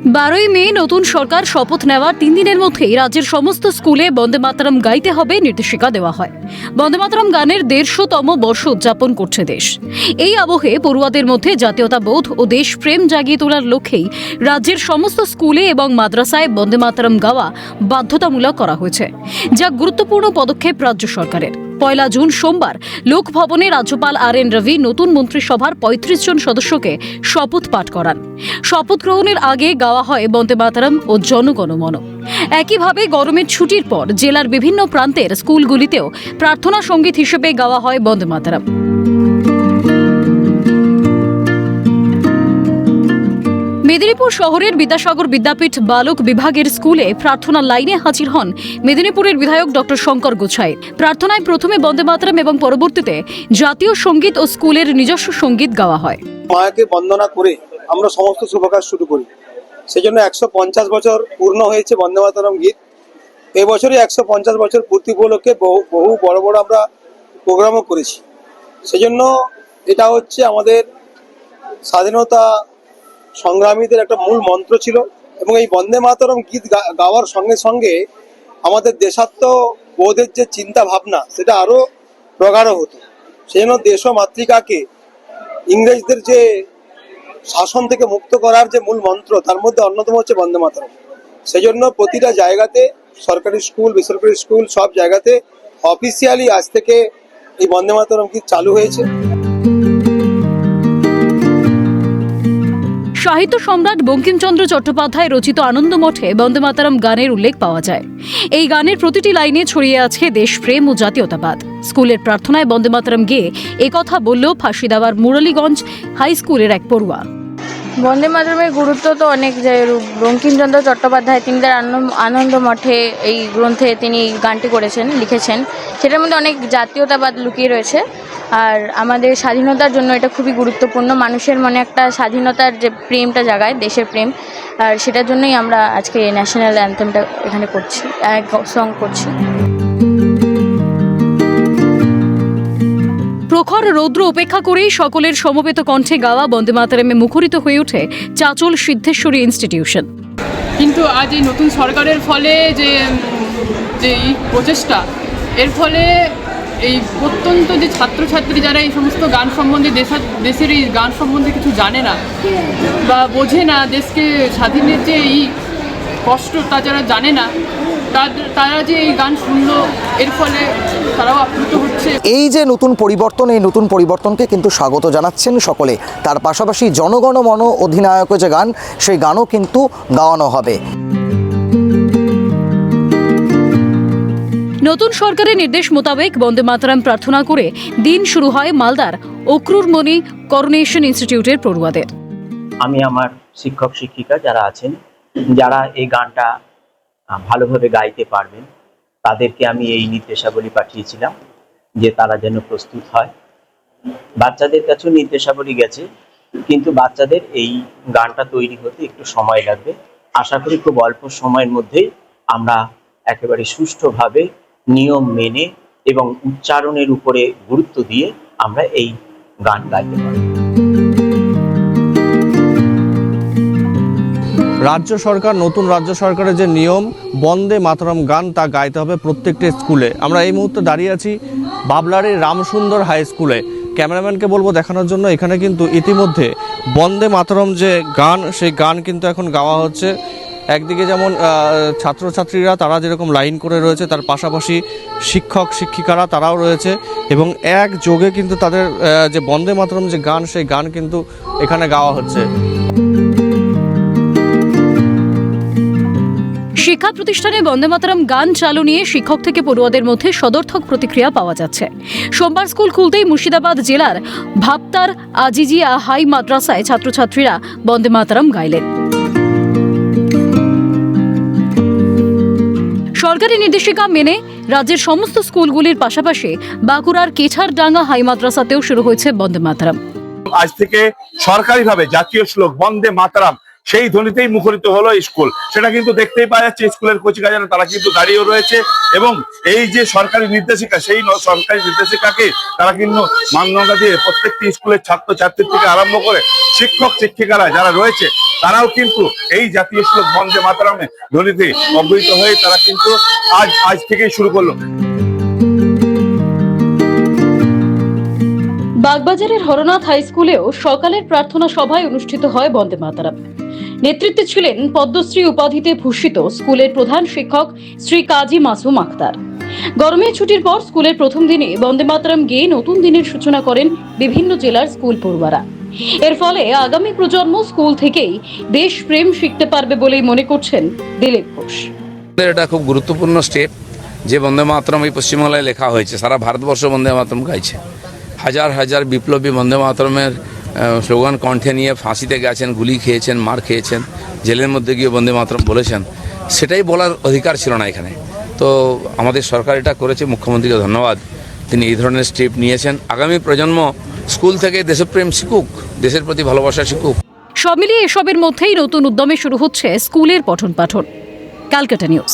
12ই মে নতুন সরকার শপথ নেওয়ার 3 দিনের মধ্যেই রাজ্যের সমস্ত স্কুলে বন্দে মাতরম গাইতে হবে নির্দেশিকা দেওয়া হয়। বন্দে মাতরম গানের 150তম বর্ষ উদযাপন করছে দেশ। এই আবহে পড়ুয়াদের মধ্যে জাতীয়তাবোধ ও দেশপ্রেম জাগিয়ে তোলার লক্ষ্যেই রাজ্যের সমস্ত স্কুলে এবং মাদ্রাসায় বন্দে মাতরম গাওয়া বাধ্যতামূলক করা হয়েছে, যা গুরুত্বপূর্ণ পদক্ষেপ রাজ্য সরকারের। 1 জুন সোমবার লোকভবনে রাজ্যপাল RN রবি নতুন মন্ত্রিসভার 35 জন সদস্যকে শপথ পাঠ করান। শপথ গ্রহণের আগে গাওয়া হয় বন্দে মাতরম ও জনগণমন। একইভাবে গরমের ছুটির পর জেলার বিভিন্ন প্রান্তের স্কুলগুলিতেও প্রার্থনা সঙ্গীত হিসেবে গাওয়া হয় বন্দে মাতরম। মেদিনীপুর শহরের বিদ্যাসাগর বিদ্যাপীঠ বালক বিভাগের স্কুলে প্রার্থনা লাইনে হাজির হন মেদিনীপুরের বিধায়ক ডক্টর শঙ্কর গোছাই। প্রার্থনায় প্রথমে বন্দে মাতরম এবং পরবর্তীতে জাতীয় সঙ্গীত ও স্কুলের নিজস্ব সঙ্গীত গাওয়া হয়। মাকে বন্দনা করে আমরা সমস্ত শুভ কাজ শুরু করি। সেজন্য 150 বছর পূর্ণ হয়েছে বন্দে মাতরম গীত। এবছরই 150 বছর পূর্তি উপলক্ষে বহু বড় বড় আমরা প্রোগ্রামও করেছি। সেজন্য এটা হচ্ছে আমাদের স্বাধীনতা সংগ্রামীদের একটা মূল মন্ত্র ছিল, এবং এই বন্দে মাতরম গীত গাওয়ার সঙ্গে সঙ্গে আমাদের দেশাত্মবোধের যে চিন্তা ভাবনা সেটা আরো প্রগাঢ় হতো। সেজন্য দেশ ও মাতৃকাকে ইংরেজদের যে শাসন থেকে মুক্ত করার যে মূল মন্ত্র, তার মধ্যে অন্যতম হচ্ছে বন্দে মাতরম। সেজন্য প্রতিটা জায়গাতে, সরকারি স্কুল, বেসরকারি স্কুল, সব জায়গাতে অফিসিয়ালি আজ থেকে এই বন্দে মাতরম গীত চালু হয়েছে। সাহিত্য সম্রাট বঙ্কিমচন্দ্র চট্টোপাধ্যায় রচিত আনন্দমঠে বন্দে মাতরম গানের উল্লেখ পাওয়া যায়। এই গানের প্রতিটি লাইনে ছড়িয়ে আছে দেশপ্রেম ও জাতীয়তাবাদ। স্কুলের প্রার্থনায় বন্দে মাতরম গেয়ে একথা বলল ফাঁসিদাবার মুরালীগঞ্জ হাই স্কুলের এক পড়ুয়া। বন্দে মাতরমের গুরুত্ব তো অনেক। বঙ্কিমচন্দ্র চট্টোপাধ্যায় তিনি তার আনন্দ মঠে এই গ্রন্থে তিনি গানটি লিখেছেন। সেটার মধ্যে অনেক জাতীয়তাবাদ লুকিয়ে রয়েছে। আর আমাদের স্বাধীনতার জন্য এটা খুবই গুরুত্বপূর্ণ। মানুষের মনে একটা স্বাধীনতার যে প্রেমটা জাগায়, দেশের প্রেম, আর সেটার জন্যই আমরা আজকে ন্যাশনাল অ্যান্থেমটা এখানে করছি, সং করছি। প্রখর রৌদ্র উপেক্ষা করেই সকলের সমবেত কণ্ঠে গাওয়া বন্দে মাতরমে মুখরিত হয়ে ওঠে চাচল সিদ্ধেশ্বরী ইনস্টিটিউশন। কিন্তু আজ এই নতুন সরকারের ফলে যে প্রচেষ্টা, এর ফলে এই প্রত্যন্ত যে ছাত্রছাত্রী যারা এই সমস্ত গান সম্বন্ধে, দেশের এই গান সম্বন্ধে কিছু জানে না বা বোঝে না, দেশকে স্বাধীনের যে এই কষ্ট তা যারা জানে না, তারা যে এই গান শুনলো, এর ফলে তারাও আপ্লুত হচ্ছে। এই যে নতুন পরিবর্তন, এই নতুন পরিবর্তনকে কিন্তু স্বাগত জানাচ্ছেন সকলে। তার পাশাপাশি জনগণমন অধিনায়কের যে গান, সেই গানও কিন্তু গাওয়ানো হবে। নতুন সরকারের নির্দেশ মোতাবেক বন্দে মাতরম প্রার্থনা করে দিন শুরু হয় মালদার অক্রুরমণি করোনেশন ইনস্টিটিউটের পড়ুয়াদের। আমি আমার শিক্ষক শিক্ষিকা যারা আছেন, যারা এই গানটা ভালোভাবে গাইতে পারবেন, তাদেরকে আমি এই নির্দেশাবলী পাঠিয়েছিলাম যে তারা যেন প্রস্তুত হয়। বাচ্চাদের কাছেও নির্দেশাবলী গেছে, কিন্তু বাচ্চাদের এই গানটা তৈরি হতে একটু সময় লাগবে। আশা করি খুব অল্প সময়ের মধ্যেই আমরা একেবারে সুষ্ঠুভাবে নিয়ম মেনে এবং উচ্চারণের উপরে গুরুত্ব দিয়ে আমরা এই গান গাইতে পারব। নতুন রাজ্য সরকারের যে নিয়ম, বন্দে মাতরম গান তা গাইতে হবে প্রত্যেকটি স্কুলে। আমরা এই মুহূর্তে দাঁড়িয়ে আছি বাবলারের রামসুন্দর হাই স্কুলে। ক্যামেরাম্যানকে বলবো দেখানোর জন্য। এখানে কিন্তু ইতিমধ্যে বন্দে মাতরম যে গান, সেই গান কিন্তু এখন গাওয়া হচ্ছে। একদিকে যেমন ছাত্রছাত্রীরা তারা যেরকম লাইন করে রয়েছে, তার পাশাপাশি শিক্ষক শিক্ষিকারা তারাও রয়েছে, এবং একযোগে কিন্তু তাদের যে বন্দে মাতরম যে গান, সেই গান কিন্তু এখানে গাওয়া হচ্ছে। শিক্ষা প্রতিষ্ঠানে বন্দে মাতরম গান চালু নিয়ে শিক্ষক থেকে পড়ুয়াদের মধ্যে সদর্থক প্রতিক্রিয়া পাওয়া যাচ্ছে। সোমবার স্কুল খুলতেই মুর্শিদাবাদ জেলার ভাবতার আজিজিয়া হাই মাদ্রাসায় ছাত্রছাত্রীরা বন্দে মাতরম গাইলেন। সরকারি নির্দেশিকা মেনে রাজ্যের সমস্ত স্কুলগুলির পাশাপাশি বাঁকুড়ার কেছারডাঙ্গা হাই মাদ্রাসাতেও শুরু হয়েছে বন্দে মাতরম। আজ থেকে সরকারিভাবে জাতীয় শ্লোক বন্দে মাতরম সেই ধ্বনিতেই মুখরিত হলো স্কুল। সেটা কিন্তু দেখতেই পাওয়া যাচ্ছে, স্কুলের কচিকাচারা তারা কিন্তু দাঁড়িয়ে রয়েছে এবং এই যে সরকারি নির্দেশিকা, সেই সরকারি নির্দেশিকাকে তারা কিন্তু মান্যতা দিয়ে প্রত্যেকটি স্কুলের ছাত্রছাত্রী থেকে আরম্ভ করে শিক্ষক শিক্ষিকারা যারা রয়েছে তারাও কিন্তু এই জাতীয় শ্লোক বন্দে মাতরমে ধ্বনিতে অবহিত হয়ে তারা কিন্তু আজ থেকেই শুরু করলো। বাগবাজারের হরনাথ হাই স্কুলেও সকালের প্রার্থনা সভায় অনুষ্ঠিত হয় বন্দে মাতরম। নেতৃত্বে ছিলেন পদ্মশ্রী উপাধিতে ভূষিত স্কুলের প্রধান শিক্ষক শ্রী কাজী মাসুম আক্তার। গরমের ছুটির পর স্কুলের প্রথম দিনে বন্দে মাতরম গেয়ে নতুন দিনের সূচনা করেন বিভিন্ন জেলার স্কুল পড়ুয়ারা। এর ফলে আগামী প্রজন্ম স্কুল থেকেই দেশপ্রেম শিখতে পারবে বলেই মনে করছেন দিলীপ ঘোষ। এটা খুব গুরুত্বপূর্ণ স্টেপ যে বন্দে মাতরম এই পশ্চিমবাংলায় লেখা হয়েছে। সারা ভারতবর্ষ বন্দে মাতরম গাইছে। হাজার হাজার বিপ্লবী বন্দে মাতরমের স্লোগান কণ্ঠে নিয়ে ফাঁসিতে গেছেন, গুলি খেয়েছেন, মার খেয়েছেন, জেলের মধ্যে গিয়ে বন্দে মাতরম বলেছেন। সেটাই বলার অধিকার ছিল না এখানে। তো আমাদের সরকার এটা করেছে, মুখ্যমন্ত্রীকে ধন্যবাদ, তিনি এই ধরনের স্টেপ নিয়েছেন। আগামী প্রজন্ম স্কুল থেকে দেশপ্রেম শিখুক, দেশের প্রতি ভালোবাসা শিখুক। সব মিলিয়ে এসবের মধ্যেই নতুন উদ্যমে শুরু হচ্ছে স্কুলের পঠন পাঠন। ক্যালকাটা নিউজ।